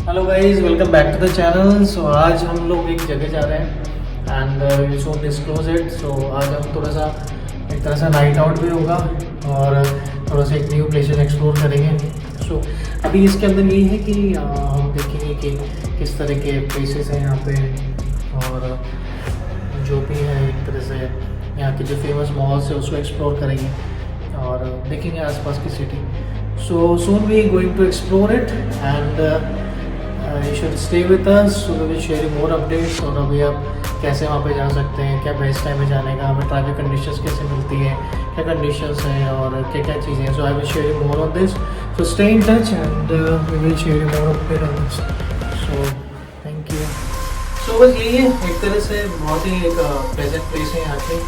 Hello guys, welcome back to the channel. So आज हम लोग एक जगह जा रहे हैं and will soon disclose it. So आज हम थोड़ा सा एक तरह से नाइट आउट भी होगा और थोड़ा सा एक न्यू प्लेसेस एक्सप्लोर करेंगे। सो अभी इसके अंदर ये है कि हम देखेंगे कि किस तरह के प्लेसेस हैं यहाँ पे और जो भी है एक तरह से यहाँ के जो फेमस मॉल्स है उसको एक्सप्लोर करेंगे और देखेंगे आसपास की city. So soon we going to explore it and you should stay with us so we will share you more updates। और अभी आप कैसे वहाँ पे जा सकते हैं, क्या बेस्ट टाइम है जाने का, हमें ट्रैफिक कंडीशंस कैसे मिलती हैं, क्या कंडीशंस हैं और क्या क्या चीज़ें हैं। So I will share you more on this. So stay in touch and we will share you more update on this. So thank you. So बस यही है, एक तरह से बहुत ही एक प्लेजेंट प्लेस है यहाँ पे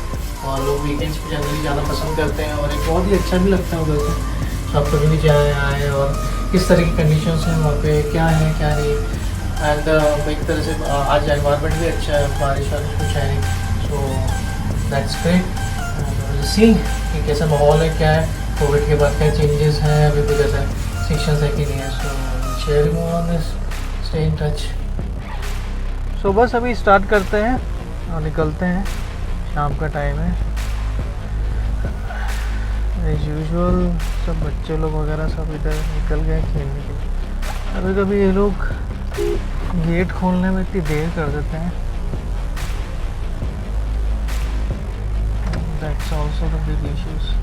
और लोग वीकेंड्स पे जनरली जाना पसंद करते हैं और एक बहुत ही अच्छा भी लगता है उधर से। आप कभी भी जाए आए और किस तरह की कंडीशंस हैं वहाँ पे, क्या है क्या नहीं। एंड एक तरह से आज एनवायरनमेंट भी अच्छा है, बारिश वारिश कुछ है नहीं। So that's great. सी कि कैसा माहौल है, क्या है, कोविड के बाद क्या चेंजेस हैं, अभी भी कैसा सेक्शंस है कि नहीं है। So sharing on this, stay in touch. So बस अभी स्टार्ट करते हैं और निकलते हैं। शाम का टाइम है एज यूजुअल। सब बच्चे लोग वगैरह सब इधर निकल गए खेलने के लिए। कभी कभी ये लोग गेट खोलने में इतनी देर कर देते हैं। That's also the big issues.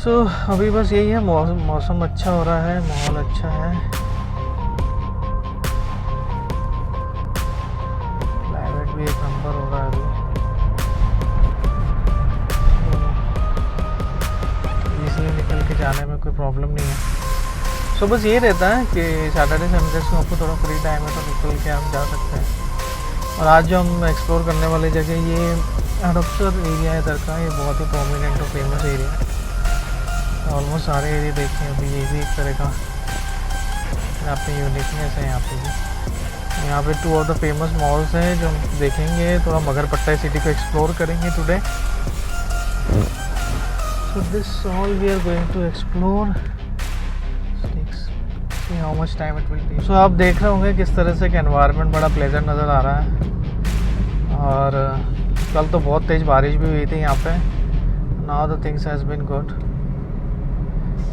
तो अभी बस यही है, मौसम अच्छा हो रहा है, माहौल अच्छा है, क्लाइमेट भी एक नंबर हो रहा है अभी। इसलिए निकल के जाने में कोई प्रॉब्लम नहीं है। सो बस ये रहता है कि सैटरडे संडे को आपको थोड़ा फ्री टाइम है तो निकल के आप जा सकते हैं। और आज जो हम एक्सप्लोर करने वाली जगह ये हड़पसर एरिया है इधर का। ये बहुत ही प्रोमिनेंट और फेमस एरिया है। ऑलमोस्ट सारे एरिया देखें, अभी ये भी एक तरह का यहाँ पे यूनिकनेस है। यहाँ पे भी यहाँ पे 2 ऑफ द फेमस मॉल्स हैं जो हम देखेंगे। थोड़ा मगरपट्टा सिटी को एक्सप्लोर करेंगे today. So this all we are going to explore, see how much time it will take. So आप देख रहे होंगे किस तरह से एनवायरनमेंट बड़ा प्लेजेंट नज़र आ रहा है। और कल तो बहुत तेज़ बारिश भी हुई थी यहाँ पे। Now the things has been good.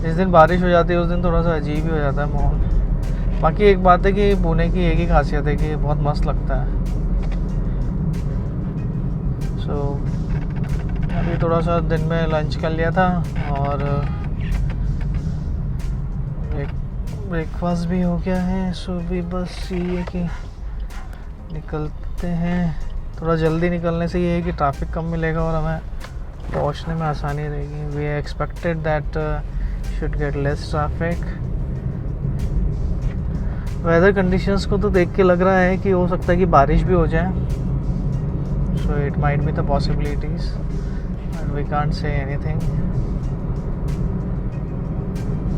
जिस दिन बारिश हो जाती है उस दिन थोड़ा सा अजीब ही हो जाता है माहौल। बाकी एक बात है कि पुणे की एक ही खासियत है कि बहुत मस्त लगता है। सो अभी थोड़ा सा दिन में लंच कर लिया था और ब्रेकफास्ट भी हो गया है। सो भी बस ये है कि निकलते हैं। थोड़ा जल्दी निकलने से ये है कि ट्रैफिक कम मिलेगा और हमें पहुंचने में आसानी रहेगी। We expected that should get less traffic। Weather conditions को तो देख के लग रहा है कि हो सकता है कि बारिश भी हो जाए। So it might be the possibilities and we can't say anything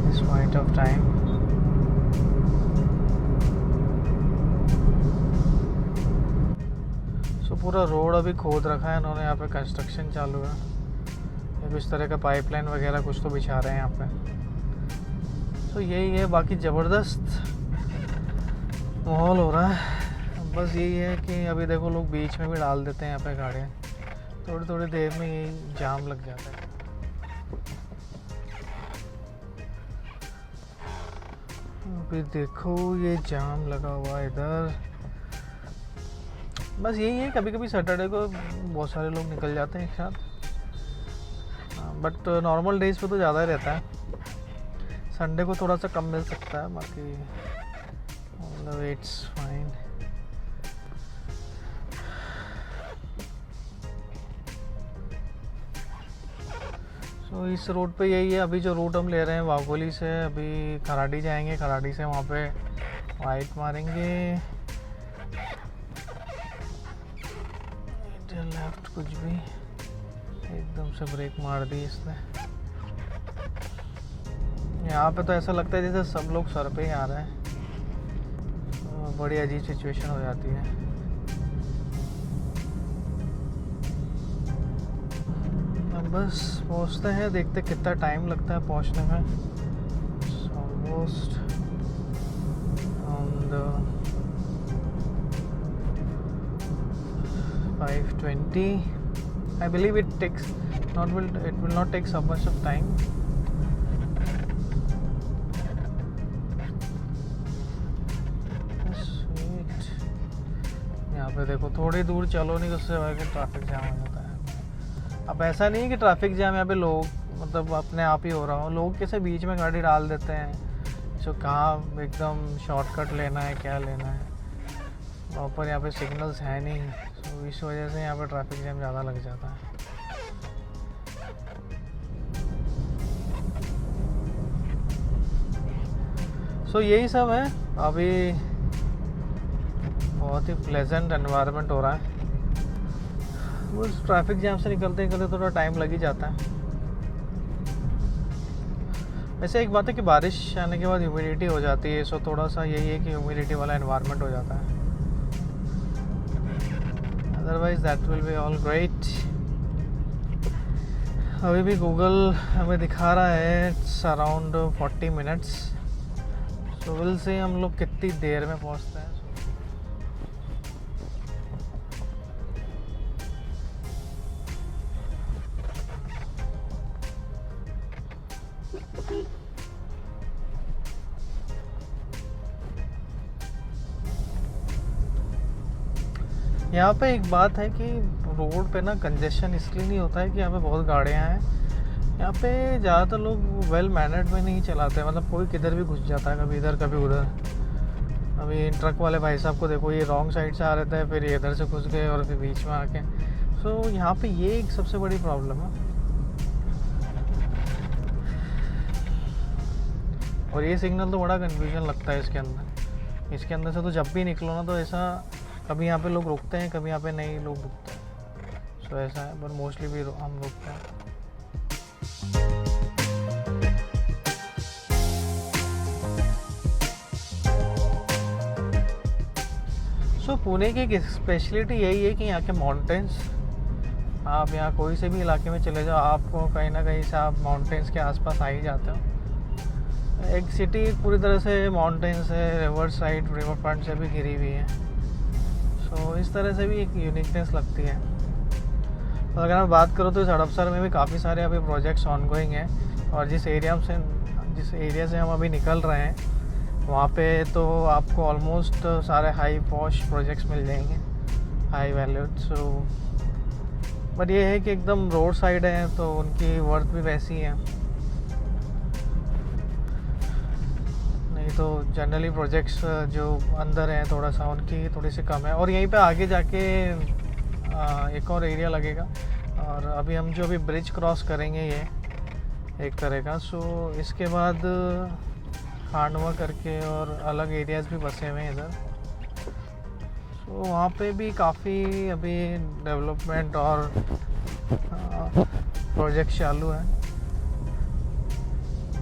this point of time. So पूरा रोड अभी खोद रखा है इन्होंने, यहाँ पे कंस्ट्रक्शन चालू है। इस तरह का पाइपलाइन वगैरह कुछ तो बिछा रहे हैं यहाँ पे। तो यही है, बाकी ज़बरदस्त माहौल हो रहा है। बस यही है कि अभी देखो लोग बीच में भी डाल देते हैं यहाँ पे गाड़ियाँ। थोड़ी थोड़ी देर में यही जाम लग जाता है। अभी देखो ये जाम लगा हुआ है इधर। बस यही है, कभी कभी सैटरडे को बहुत सारे लोग निकल जाते हैं एक साथ, बट नॉर्मल डेज पे तो ज़्यादा ही रहता है। संडे को थोड़ा सा कम मिल सकता है, बाकी मतलब इट्स फाइन। सो इस रोड पे यही है। अभी जो रूट हम ले रहे हैं वाघोली से अभी खराड़ी जाएंगे, खराड़ी से वहाँ पे वाइट मारेंगे, लेफ्ट कुछ भी, एकदम से ब्रेक मार दी इसने। यहाँ पे तो ऐसा लगता है जैसे सब लोग सर पे ही आ रहे हैं। बड़ी अजीब सिचुएशन हो जाती है। बस पहुंचते हैं, देखते कितना टाइम लगता है पहुंचने में। Almost on the 5:20 I believe it will not take so much of time. यहाँ पे देखो थोड़ी दूर चलो नहीं, उससे आगे ट्रैफिक जाम हो जाता है। अब ऐसा नहीं है कि ट्रैफिक जाम यहाँ पे लोग मतलब अपने आप ही हो रहा हो, लोग कैसे बीच में गाड़ी डाल देते हैं, जो कहाँ एकदम शॉर्टकट लेना है क्या लेना है, प्रॉपर यहाँ पे सिग्नल्स है नहीं, तो इस वजह से यहाँ पे ट्रैफिक जाम ज़्यादा लग जाता है। सो यही सब है। अभी बहुत ही प्लेजेंट एनवायरनमेंट हो रहा है। उस ट्रैफिक जैम से निकलते निकलते थोड़ा टाइम लग ही जाता है। वैसे एक बात है कि बारिश आने के बाद ह्यूमिडिटी हो जाती है, सो थोड़ा सा यही है कि ह्यूमिडिटी वाला एनवायरनमेंट हो जाता है। Otherwise that will be all great. अभी भी गूगल हमें दिखा रहा है it's around 40 minutes. So will say हम लोग कितनी देर में पहुंचते हैं। यहाँ पे एक बात है कि रोड पे ना कंजेशन इसलिए नहीं होता है कि यहाँ पे बहुत गाड़ियाँ हैं। यहाँ पे ज़्यादातर लोग वेल मैनर्ड में नहीं चलाते, मतलब कोई किधर भी घुस जाता है, कभी इधर कभी उधर। अभी ट्रक वाले भाई साहब को देखो, ये रॉन्ग साइड से आ रहे थे, फिर ये इधर से घुस गए और फिर बीच में आके। सो यहाँ पे ये एक सबसे बड़ी प्रॉब्लम है। और ये सिग्नल तो बड़ा कन्फ्यूजन लगता है इसके अंदर से तो जब भी निकलो ना तो ऐसा कभी यहाँ पे लोग रुकते हैं, कभी यहाँ पे नहीं लोग रुकते हैं। सो ऐसा है, पर मोस्टली भी हम रुकते हैं। सो पुणे की एक स्पेशलिटी यही है कि यहाँ के माउंटेन्स, आप यहाँ कोई से भी इलाके में चले जाओ, आपको कहीं ना कहीं से आप माउंटेन्स के आसपास आ ही जाते हो। एक सिटी पूरी तरह से माउंटेन्स है, रिवर साइड रिवर फ्रंट से भी घिरी हुई है। सो इस तरह से भी एक यूनिकनेस लगती है। तो अगर मैं बात करूँ तो इस हड़पसर में भी काफ़ी सारे अभी प्रोजेक्ट्स ऑनगोइंग हैं, और जिस एरिया से हम अभी निकल रहे हैं वहाँ पे तो आपको ऑलमोस्ट सारे हाई पॉश प्रोजेक्ट्स मिल जाएंगे, हाई वैल्यूड। सो बट ये है कि एकदम रोड साइड है तो उनकी वर्थ भी वैसी है, नहीं तो जनरली प्रोजेक्ट्स जो अंदर हैं थोड़ा सा उनकी थोड़ी सी कम है। और यहीं पे आगे जाके एक और एरिया लगेगा, और अभी हम जो अभी ब्रिज क्रॉस करेंगे ये एक तरह का। सो इसके बाद खांडवा करके और अलग एरियाज़ भी बसे हुए हैं इधर। सो वहाँ पे भी काफ़ी अभी डेवलपमेंट और प्रोजेक्ट चालू है।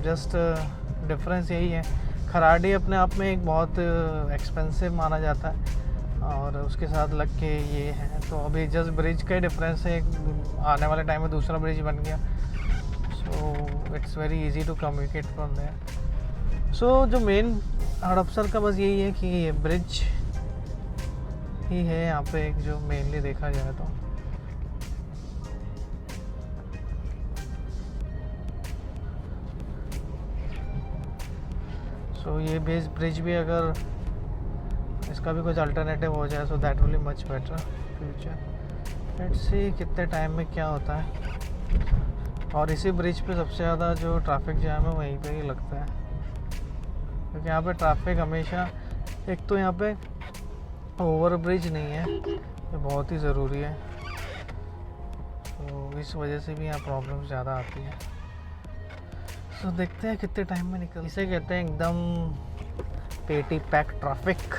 जस्ट डिफरेंस यही है, खराड़ी अपने आप में एक बहुत एक्सपेंसिव माना जाता है और उसके साथ लग के ये है। तो अभी जस्ट ब्रिज का ही डिफरेंस है, आने वाले टाइम में दूसरा ब्रिज बन गया। So it's very easy to communicate from there. So जो मेन हड़पसर का बस यही है कि ये ब्रिज ही है यहाँ पे एक जो मेनली देखा जाए तो। सो ये बेस ब्रिज भी अगर इसका भी कुछ अल्टरनेटिव हो जाए so that will be much better future. Let's see कितने टाइम में क्या होता है। और इसी ब्रिज पे सबसे ज़्यादा जो ट्रैफिक जैम है वहीं पे ही लगता है, क्योंकि यहाँ पे ट्रैफिक हमेशा, एक तो यहाँ पे ओवर ब्रिज नहीं है, ये बहुत ही ज़रूरी है, तो इस वजह से भी यहाँ प्रॉब्लम ज़्यादा आती है। तो देखते हैं कितने टाइम में निकल। इसे कहते हैं एकदम पेटी पैक ट्रैफिक,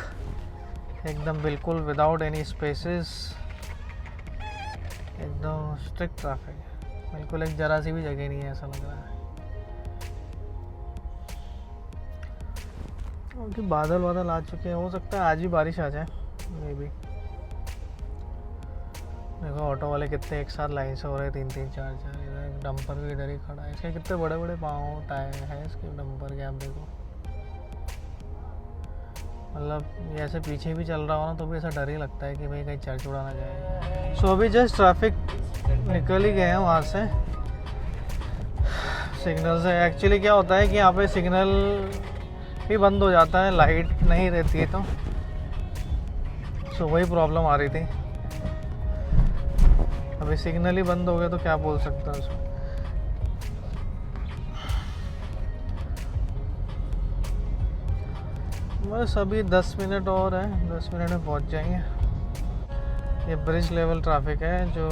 एकदम बिल्कुल विदाउट एनी स्पेसेस, एकदम स्ट्रिक्ट ट्रैफिक, बिल्कुल एक जरा सी भी जगह नहीं है ऐसा लग रहा है। क्योंकि बादल आ चुके हैं, हो सकता है आज ही बारिश आ जाए मे बी। देखो ऑटो वाले कितने एक साथ लाइन से हो रहे हैं, 3-3 4-4। इधर डंपर भी इधर ही खड़ा है, इसके कितने बड़े बड़े पाँव टायर है इसके डंपर के, आप देखो। मतलब ये ऐसे पीछे भी चल रहा हो ना तो भी ऐसा डर ही लगता है कि भाई कहीं चढ़ चुड़ा ना जाए। सो अभी जस्ट ट्रैफिक निकल ही गए हैं वहाँ से, सिग्नल से। एक्चुअली क्या होता है कि यहाँ पे सिग्नल भी बंद हो जाता है, लाइट नहीं रहती है, तो सो वही प्रॉब्लम आ रही थी। अभी सिग्नल ही बंद हो गया तो क्या बोल सकते हैं उसमें। बस अभी 10 मिनट और है, 10 मिनट में पहुंच जाएंगे। ये ब्रिज लेवल ट्रैफिक है जो,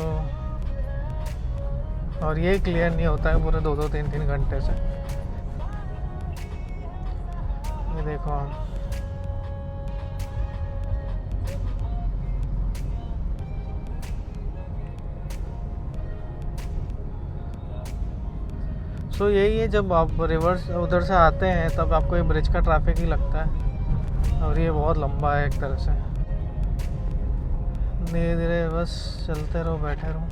और ये क्लियर नहीं होता है पूरे 2-2 3-3 घंटे से। ये देखो हम, सो यही है, जब आप रिवर्स उधर से आते हैं तब आपको ये ब्रिज का ट्रैफिक ही लगता है, और ये बहुत लंबा है एक तरह से। धीरे धीरे बस चलते रहो, बैठे रहो।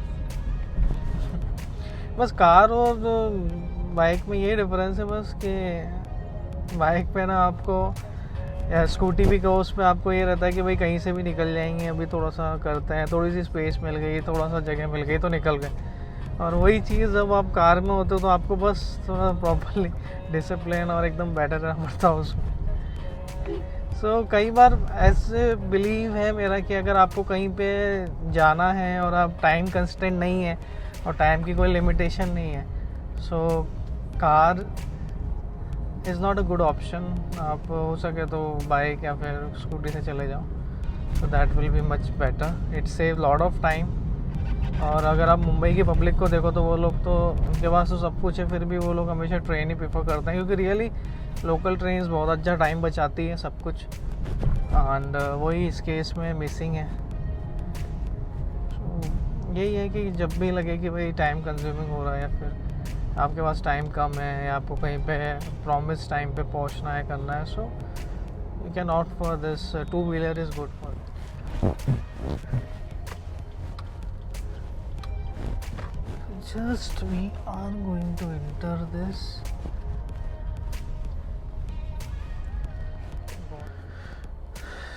बस कार और बाइक में ये डिफरेंस है बस कि बाइक पे ना आपको, या स्कूटी भी कहो, उसमें आपको ये रहता है कि भाई कहीं से भी निकल जाएंगे, अभी थोड़ा सा करते हैं, थोड़ी सी स्पेस मिल गई, थोड़ा सा जगह मिल गई तो निकल गए। और वही चीज़ जब आप कार में होते हो तो आपको बस थोड़ा प्रॉपरली डिसिप्लिन और एकदम बैठे रहना पड़ता है उसमें। सो कई बार ऐसे बिलीव है मेरा कि अगर आपको कहीं पे जाना है और आप टाइम कंस्ट्रेंट नहीं है और टाइम की कोई लिमिटेशन नहीं है, so car is not a good option. आप हो सके तो बाइक या फिर स्कूटी से चले जाओ, so that will be much better, it save lot of time. और अगर आप मुंबई की पब्लिक को देखो तो वो लोग तो, उनके पास तो सब कुछ है, फिर भी वो लोग हमेशा ट्रेन ही प्रेफर करते हैं, क्योंकि रियली लोकल ट्रेन्स बहुत अच्छा टाइम बचाती है सब कुछ। एंड वही इस केस में मिसिंग है। यही है कि जब भी लगे कि भाई टाइम कंज्यूमिंग हो रहा है, या फिर आपके पास टाइम कम है, या आपको कहीं पे प्रॉमिस टाइम पे पहुंचना है, करना है, so you can opt for this, 2-wheeler is good for. Just we are going to enter this.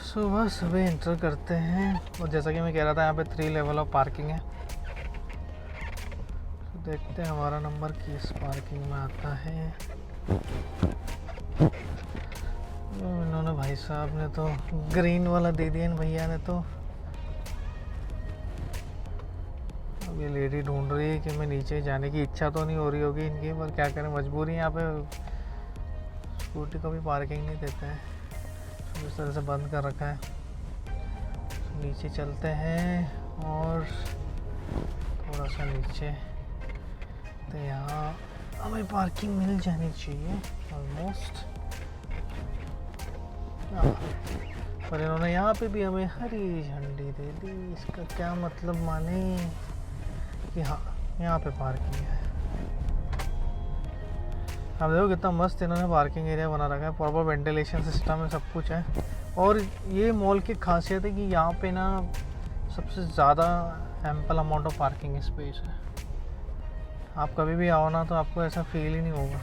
So बस अभी एंटर करते हैं, और जैसा कि मैं कह रहा था यहाँ पे 3 लेवल ऑफ पार्किंग है। तो देखते हैं हमारा नंबर किस पार्किंग में आता है। तो इन्होंने, भाई साहब ने तो ग्रीन वाला दे दिया इन भैया ने तो। अब ये लेडी ढूंढ रही है कि मैं नीचे जाने की इच्छा तो नहीं हो रही होगी इनकी, पर क्या करें, मजबूरी। यहाँ पे स्कूटी को भी पार्किंग नहीं देते हैं, तो इस तरह से बंद कर रखा है। तो नीचे चलते हैं और थोड़ा सा नीचे, तो यहाँ हमें पार्किंग मिल जानी चाहिए ऑलमोस्ट। पर इन्होंने यहाँ पे भी हमें हरी झंडी दे दी, इसका क्या मतलब माने कि हाँ यहाँ पे पार्किंग है। अब देखो कितना मस्त इन्होंने पार्किंग एरिया बना रखा है, प्रॉपर वेंटिलेशन सिस्टम है, सब कुछ है। और ये मॉल की खासियत है कि यहाँ पे ना सबसे ज़्यादा ample amount of parking space है। आप कभी भी आओ ना तो आपको ऐसा फील ही नहीं होगा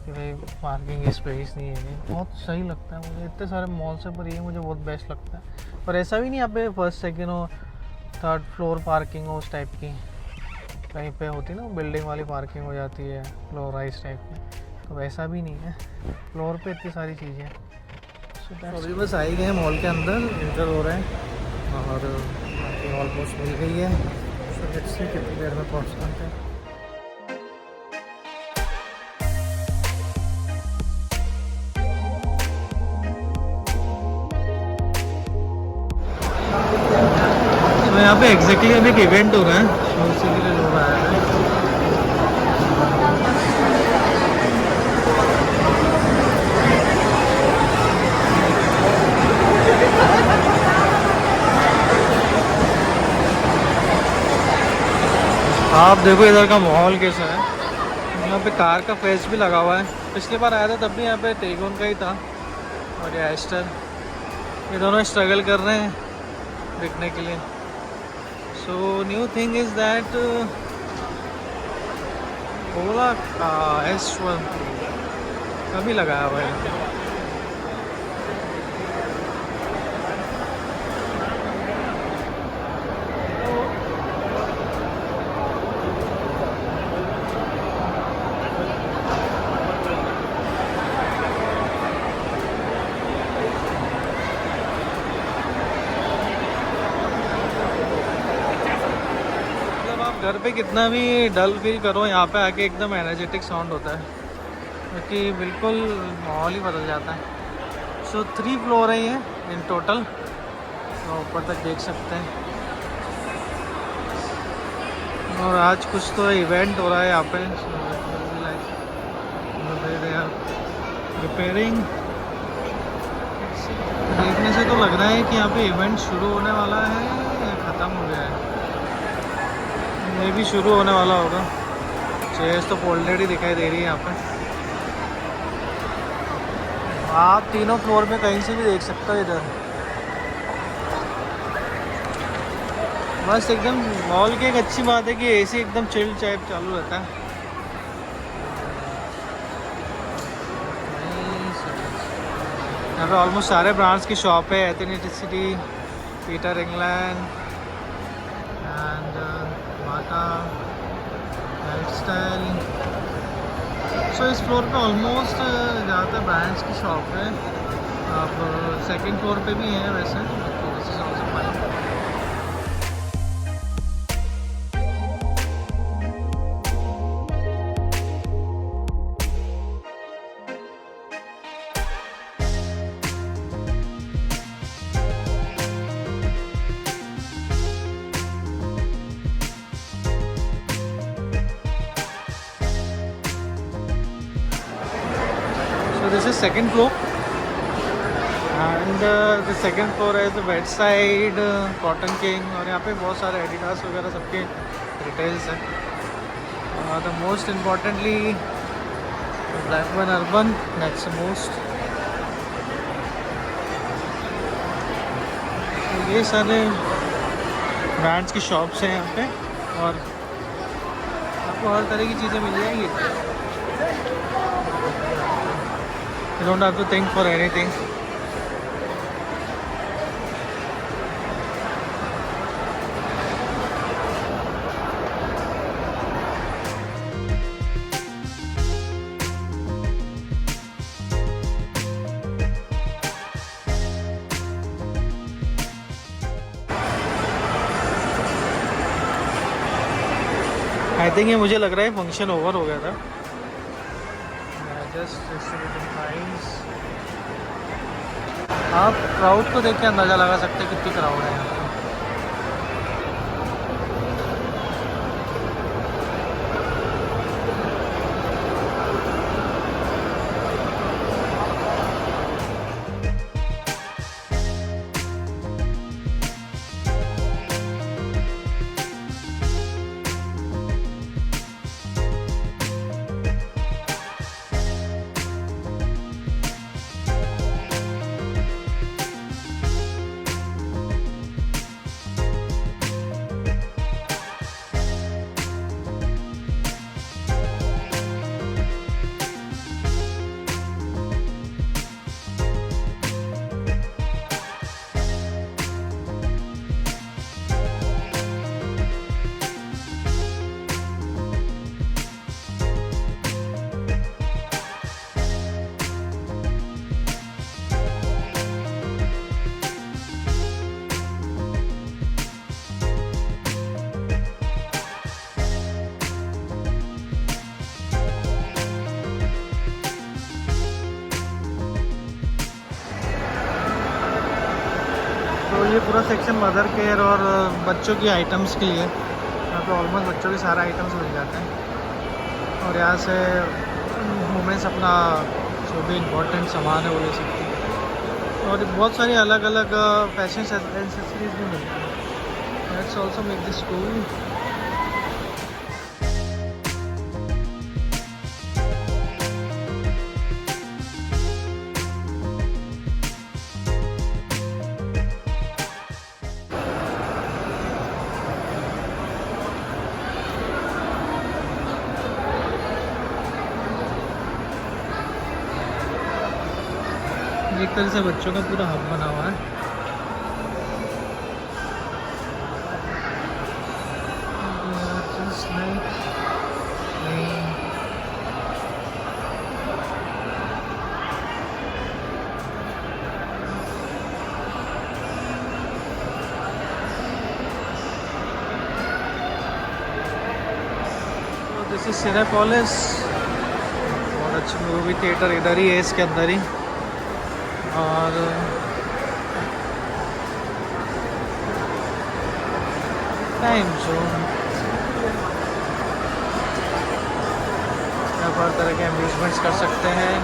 कि भाई पार्किंग स्पेस नहीं है। बहुत सही लगता है मुझे, इतने सारे मॉल से, पर ये मुझे बहुत बेस्ट लगता है। पर ऐसा भी नहीं यहाँ पे फर्स्ट सेकेंड हो, 3rd फ्लोर पार्किंग हो उस टाइप की, कहीं पे होती ना बिल्डिंग वाली पार्किंग हो जाती है फ्लोर राइज टाइप में, तो वैसा भी नहीं है। फ्लोर पे इतनी सारी चीज़ें। तो अभी बस आ ही गए मॉल के अंदर, इंटर हो रहे हैं और ऑलमोस्ट मिल गई है। सो लेट्स सी कितनी देर में पहुँचते हैं। तो यहाँ पे एग्जैक्टली अभी एक इवेंट हो रहा है, तो उसी के लिए लोग आए हैं। आप देखो इधर का माहौल कैसा है। यहाँ पे कार का फेस भी लगा हुआ है, पिछली बार आया था तब भी यहाँ पे टेगोन का ही था, और ये एस्टर, ये दोनों स्ट्रगल कर रहे हैं बिकने के लिए। So new thing is that Ola S1 कभी लगाया हुआ है। घर पे कितना भी डल फील करो, यहाँ पे आके एकदम एनर्जेटिक साउंड होता है, क्योंकि बिल्कुल माहौल ही बदल जाता है। सो 3 फ्लोर है ये इन टोटल, तो ऊपर तक देख सकते हैं। और आज कुछ तो इवेंट हो रहा है यहाँ पे, रिपेयरिंग। देखने से तो लग रहा है कि यहाँ पे इवेंट शुरू होने वाला है या ख़त्म हो गया है। ये भी शुरू होने वाला होगा। चेयर्स तो फोल्डेड ही दिखाई दे रही है यहाँ पे। आप तीनों फ्लोर में कहीं से भी देख सकते हो इधर। बस एकदम मॉल की एक अच्छी बात है कि एसी एकदम चिल टाइप चालू रहता है। यहाँ पे ऑलमोस्ट सारे ब्रांड्स की शॉप है। Ethnicity, Peter England and Bata, lifestyle. So इस फ्लोर पे ऑलमोस्ट ज़्यादातर ब्रांड्स की शॉप है। आप सेकंड फ्लोर पे भी हैं वैसे, तो this is also fine. This is second floor and the second floor is the Westside, Cotton King, और यहाँ पे बहुत सारे एडिडास वगैरह सबके रिटेल्स हैं। The most importantly Blackburn Urban, that's the most। तो ये सारे ब्रांड्स की शॉप्स हैं यहाँ पे, और आपको हर तरह की चीज़ें मिल जाएंगी। You don't have to think for anything. I think ये मुझे लग रहा है फंक्शन ओवर हो गया था। आप क्राउड को देख के अंदाज़ा लगा सकते हैं कितनी क्राउड है यहाँ पे। तो ये पूरा सेक्शन मदर केयर और बच्चों की आइटम्स के लिए। यहाँ पे ऑलमोस्ट बच्चों के सारे आइटम्स मिल जाते हैं, और यहाँ से वुमेंस अपना जो भी इम्पोर्टेंट सामान है वो ले सकती है। और बहुत सारी अलग अलग फैशन एक्सेसरीज भी मिलती हैं। Let's also make this cool. एक तरह से बच्चों का पूरा हब बना हुआ है। Just like this is Cinepolis. बहुत अच्छी मूवी थिएटर इधर ही है, इसके अंदर ही। और टाइम जोन, यहाँ पर तरह के अम्यूजमेंट्स कर सकते हैं।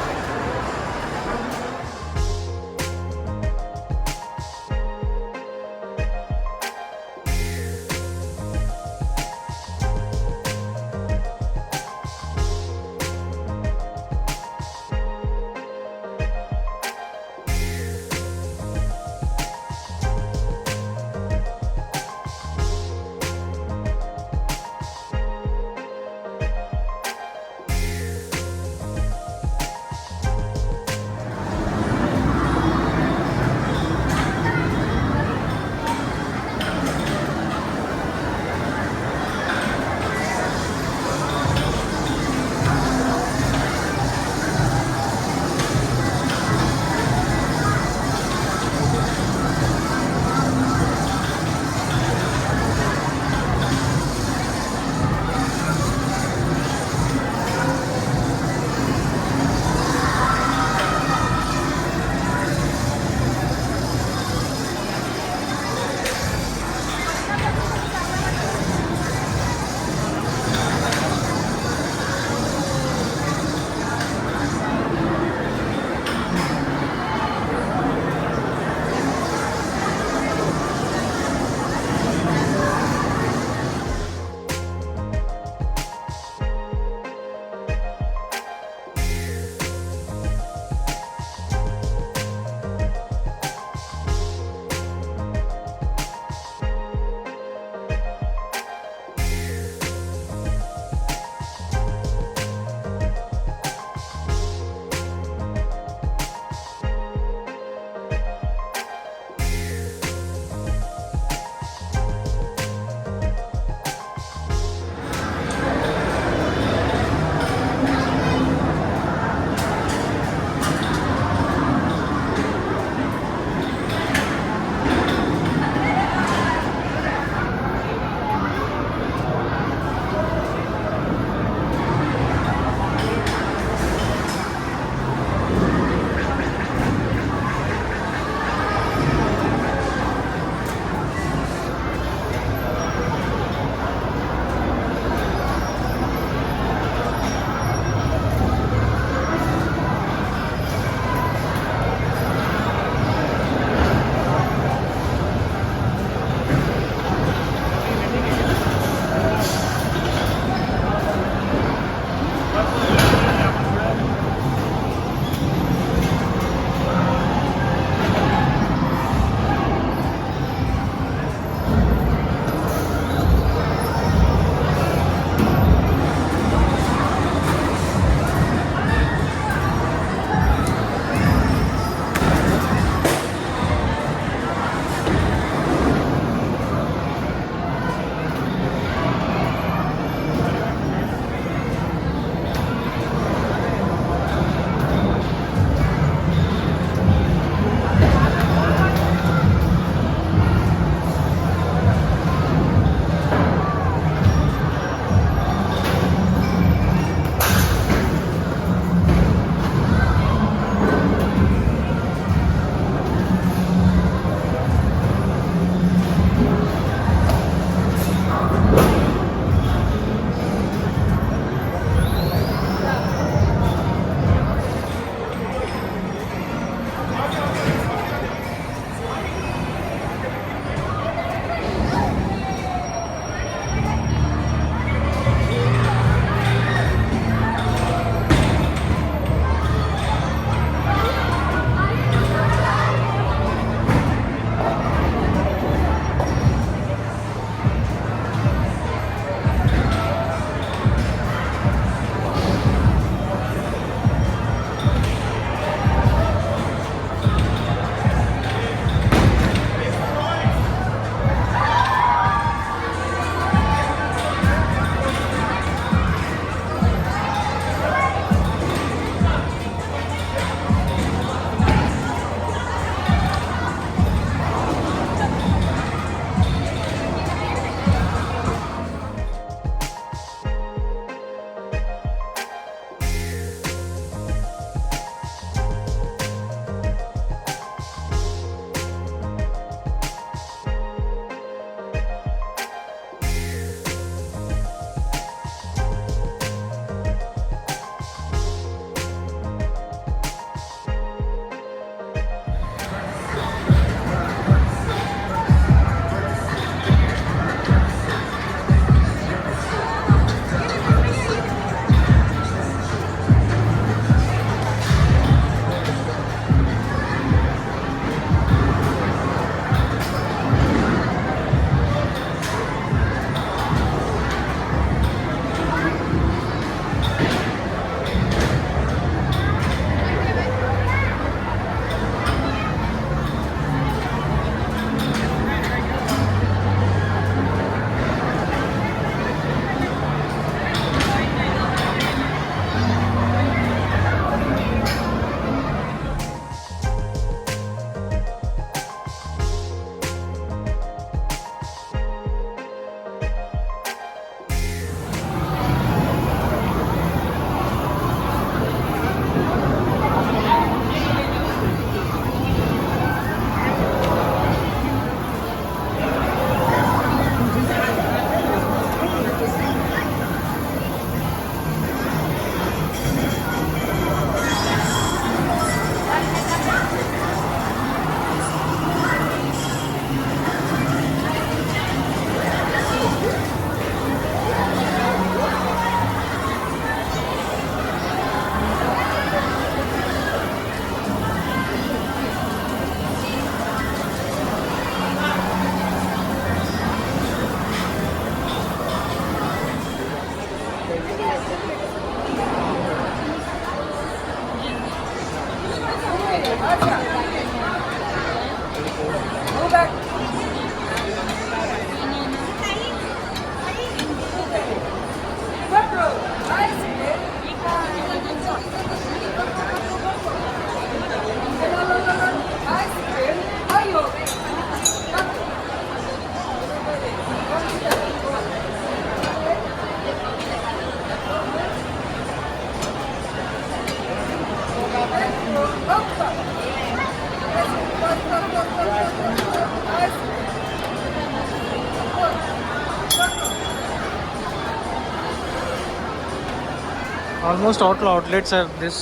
almost all outlets have this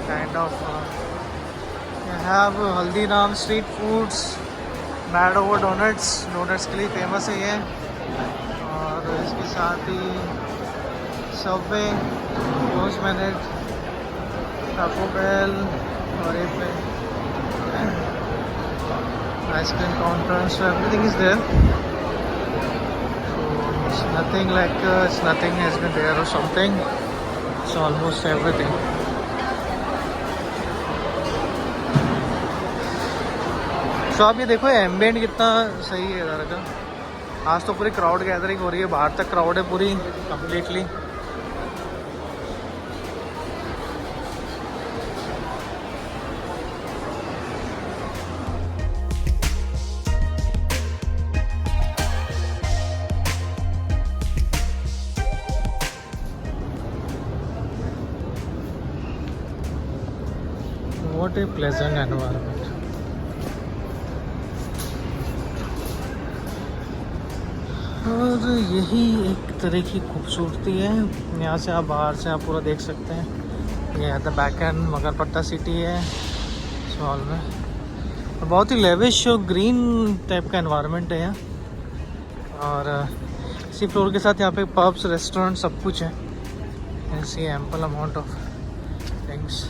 kind of you have Haldiram street foods, Mad Over Donuts के लिए फेमस है ये, और इसके साथ ही सबवे, रोज मिनट, टाको बेल, और एक ice cream counter, so everything is there. It's nothing like nothing has been there or something. It's almost everything. So आप ये देखो एम्बियंट कितना सही है इधर का. आज तो पूरी क्राउड गैदरिंग हो रही है, बाहर तक क्राउड है पूरी completely. What a pleasant environment. और यही एक तरह की खूबसूरती है. यहाँ से आप बाहर से आप पूरा देख सकते हैं. ये the back and Magarpatta city है सवाल में. और बहुत ही लेविश और ग्रीन टाइप का एनवायरनमेंट है यहाँ. और इसी फ्लोर के साथ यहाँ पे पब्स, रेस्टोरेंट सब कुछ है. ऐसी एम्पल अमाउंट ऑफ थिंग्स.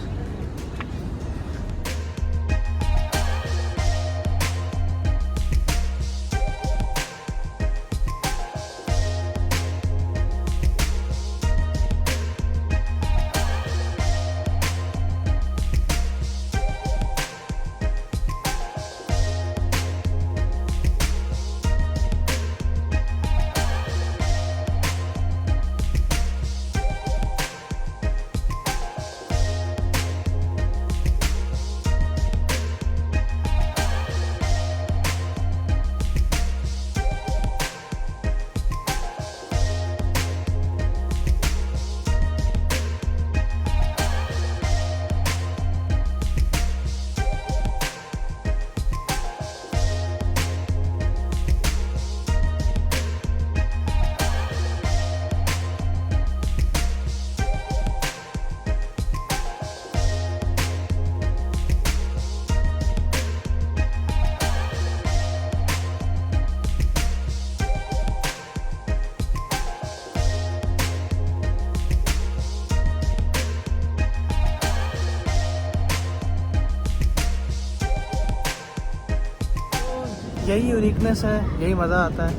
यही यूनिकनेस है, यही मज़ा आता है.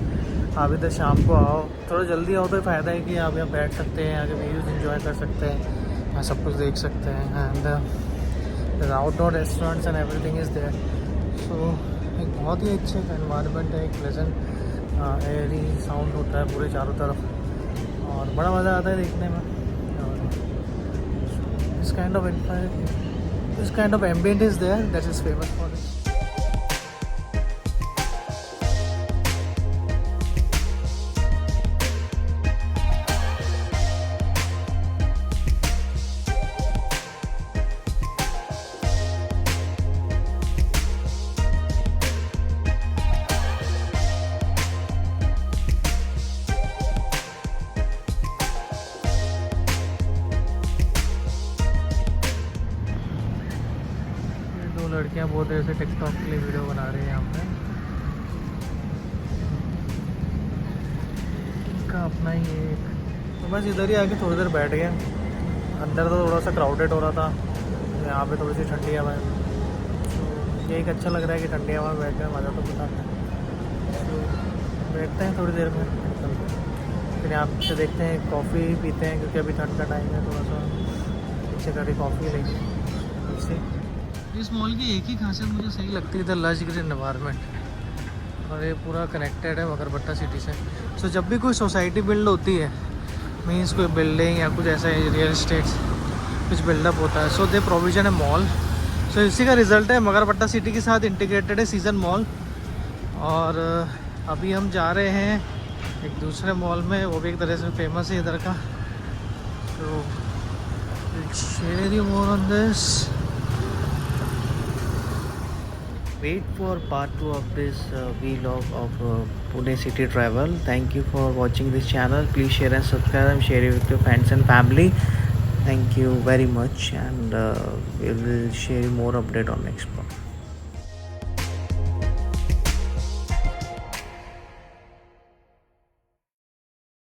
आप इधर शाम को आओ, थोड़ा जल्दी आओ तो फ़ायदा है कि आप यहाँ बैठ सकते हैं, आगे व्यूज़ एंजॉय कर सकते हैं, यहाँ सब कुछ देख सकते हैं. And outdoor restaurants and everything is there. So एक बहुत ही अच्छे एनवायरनमेंट है. एक प्लेजेंट एयरी साउंड होता है पूरे चारों तरफ, और बड़ा मज़ा आता है देखने में. और इस kind of ambient is there that is famous for it. लड़कियां बहुत देर से टिकटॉक के लिए वीडियो बना रही हैं यहाँ पे. इनका अपना ही एक, तो बस इधर ही आके थोड़ी देर बैठ गए. अंदर तो थोड़ा सा क्राउडेड हो रहा था, यहाँ पे थोड़ी सी ठंडी हवा है. तो ये एक अच्छा लग रहा है कि ठंडी हवा में बैठ कर मज़ा तो पता है. तो बैठते हैं थोड़ी देर में, फिर यहाँ से देखते हैं, कॉफ़ी पीते हैं क्योंकि अभी ठंड का टाइम है. थोड़ा सा पीछे करके कॉफ़ी लेंगे. इस मॉल की एक ही खासियत मुझे सही लगती है, इधर लश ग्रीन एनवायरनमेंट, और ये पूरा कनेक्टेड है मगरपट्टा सिटी से. सो जब भी कोई सोसाइटी बिल्ड होती है, मीन्स कोई बिल्डिंग या कुछ ऐसा रियल इस्टेट कुछ बिल्डअप होता है, सो दे प्रोविजन है मॉल. सो इसी का रिजल्ट है मगरपट्टा सिटी के साथ इंटीग्रेटेड है सीजन मॉल. और अभी हम जा रहे हैं एक दूसरे मॉल में, वो भी एक तरह से फेमस है इधर का. तो share you more on this. Wait for part 2 of this vlog of Pune city travel. Thank you for watching this channel. Please share and subscribe and share it with your friends and family. Thank you very much, and we will share more update on next